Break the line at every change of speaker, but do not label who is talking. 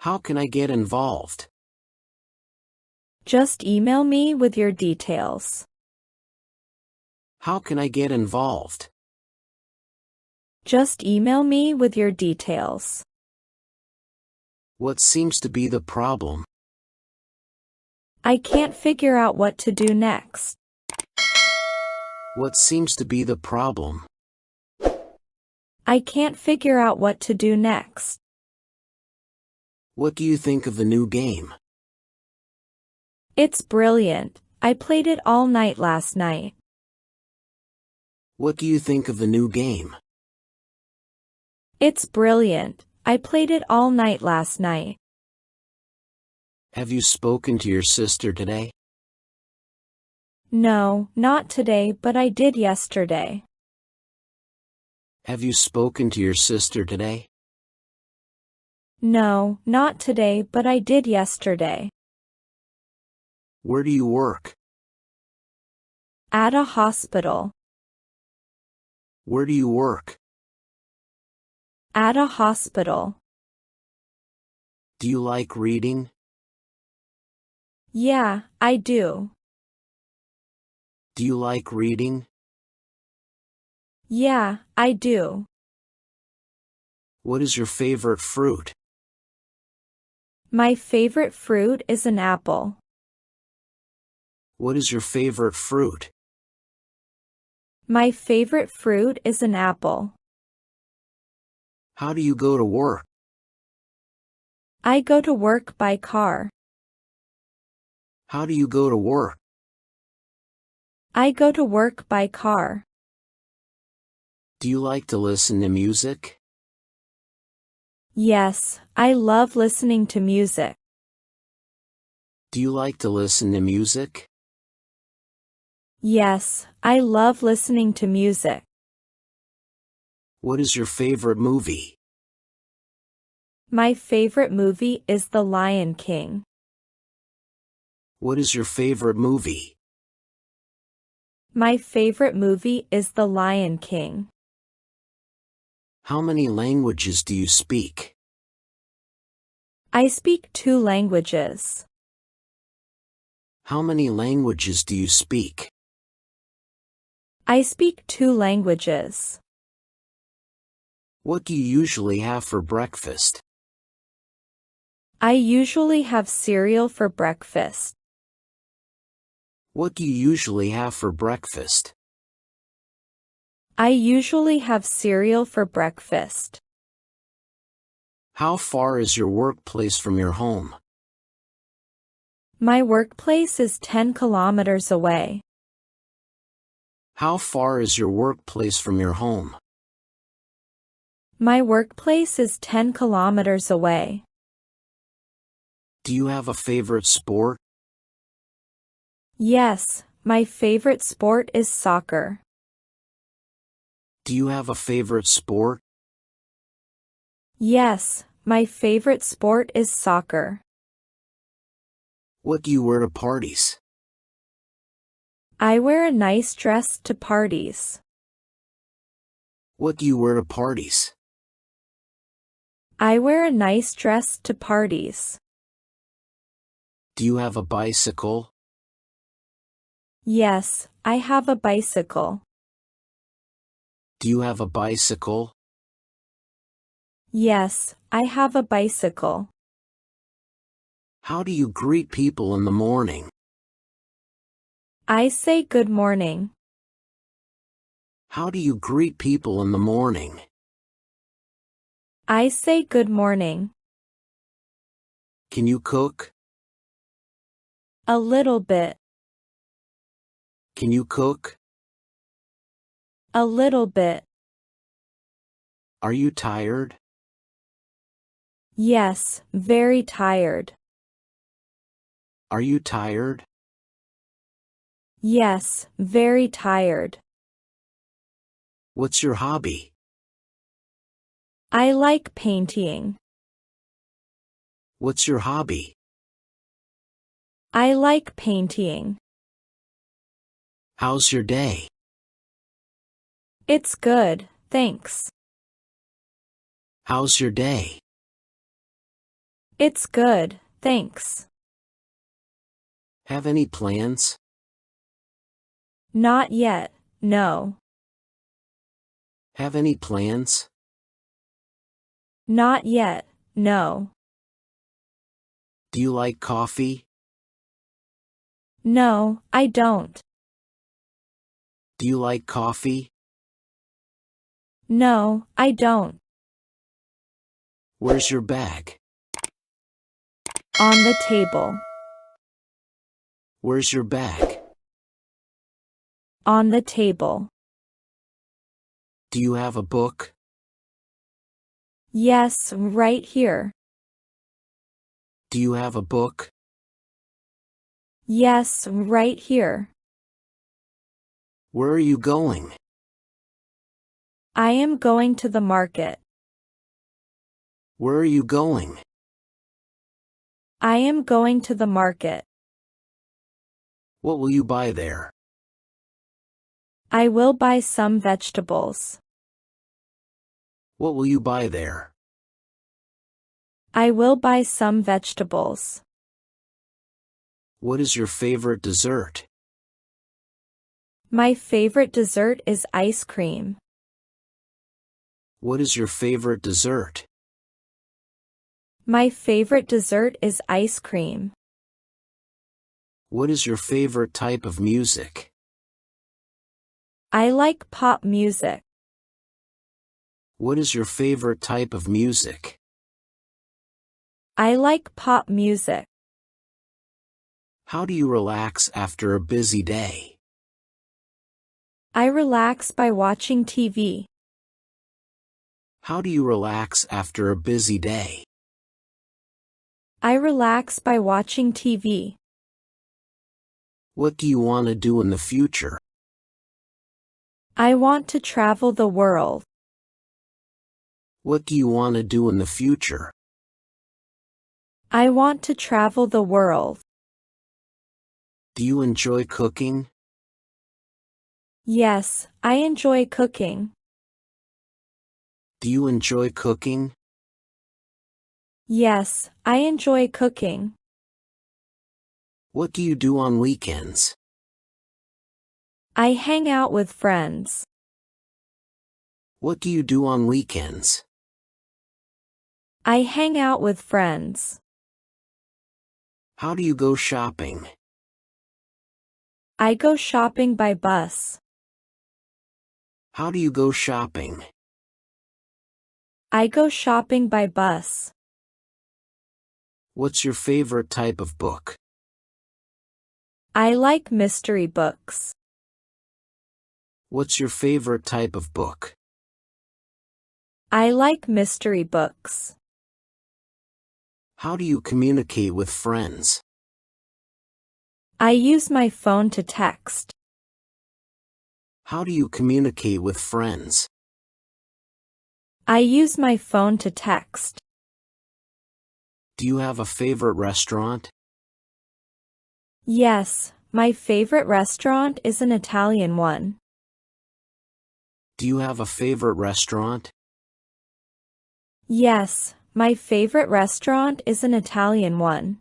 How can I get involved?
Just email me with your details.
How can I get involved?
Just email me with your details.
What seems to be the problem?
I can't figure out what to do next.
What seems to be the problem?
I can't figure out what to do next.
What do you think of the new game?
It's brilliant. I played it all night last night.
What do you think of the new game?
It's brilliant. I played it all night last night.
Have you spoken to your sister today?
No, not today, but I did yesterday.
Have you spoken to your sister today?
No, not today, but I did yesterday.
Where do you work?
At a hospital.
Where do you work?
At a hospital.
Do you like reading?
Yeah, I do.
Do you like reading?
Yeah, I do.
What is your favorite fruit?
My favorite fruit is an apple.
What is your favorite fruit?
My favorite fruit is an apple.
How do you go to work?
I go to work by car.
How do you go to work?
I go to work by car.
Do you like to listen to music?
Yes, I love listening to music.
Do you like to listen to music?
Yes, I love listening to music.
What is your favorite movie?
My favorite movie is The Lion King.
What is your favorite movie?
My favorite movie is The Lion King.
How many languages do you speak?
I speak 2 languages.
How many languages do you speak?
I speak 2 languages.
What do you usually have for breakfast?
I usually have cereal for breakfast.
What do you usually have for breakfast?
I usually have cereal for breakfast.
How far is your workplace from your home?
My workplace is 10 kilometers away.
How far is your workplace from your home?
My workplace is 10 kilometers away.
Do you have a favorite sport?
Yes, my favorite sport is soccer.
Do you have a favorite sport?
Yes, my favorite sport is soccer.
What do you wear to parties?
I wear a nice dress to parties.
What do you wear to parties?
I wear a nice dress to parties.
Do you have a bicycle?
Yes, I have a bicycle.
Do you have a bicycle?
Yes, I have a bicycle.
How do you greet people in the morning?
I say good morning.
How do you greet people in the morning?
I say good morning.
Can you cook?
A little bit.
Can you cook?
A little bit.
Are you tired?
Yes, very tired.
Are you tired?
Yes, very tired.
What's your hobby?
I like painting.
What's your hobby?
I like painting.
How's your day?
It's good, thanks.
How's your day?
It's good, thanks.
Have any plans?
Not yet, no.
Have any plans?
Not yet, no.
Do you like coffee?
No, I don't.
Do you like coffee?
No, I don't.
Where's your bag?
On the table.
Where's your bag?
On the table.
Do you have a book?
Yes, right here.
Do you have a book?
Yes, right here.
Where are you going?
I am going to the market.
Where are you going?
I am going to the market.
What will you buy there?
I will buy some vegetables.
What will you buy there?
I will buy some vegetables.
What is your favorite dessert?
My favorite dessert is ice cream.
What is your favorite dessert?
My favorite dessert is ice cream.
What is your favorite type of music?
I like pop music.
What is your favorite type of music?
I like pop music.
How do you relax after a busy day?
I relax by watching TV.
How do you relax after a busy day?
I relax by watching TV.
What do you want to do in the future?
I want to travel the world.
What do you want to do in the future?
I want to travel the world.
Do you enjoy cooking?
Yes, I enjoy cooking.
Do you enjoy cooking?
Yes, I enjoy cooking.
What do you do on weekends?
I hang out with friends.
What do you do on weekends?
I hang out with friends.
How do you go shopping?
I go shopping by bus.
How do you go shopping?
I go shopping by bus.
What's your favorite type of book?
I like mystery books.
What's your favorite type of book?
I like mystery books.
How do you communicate with friends?
I use my phone to text.
How do you communicate with friends?
I use my phone to text.
Do you have a favorite restaurant?
Yes, my favorite restaurant is an Italian one.
Do you have a favorite restaurant?
Yes, my favorite restaurant is an Italian one.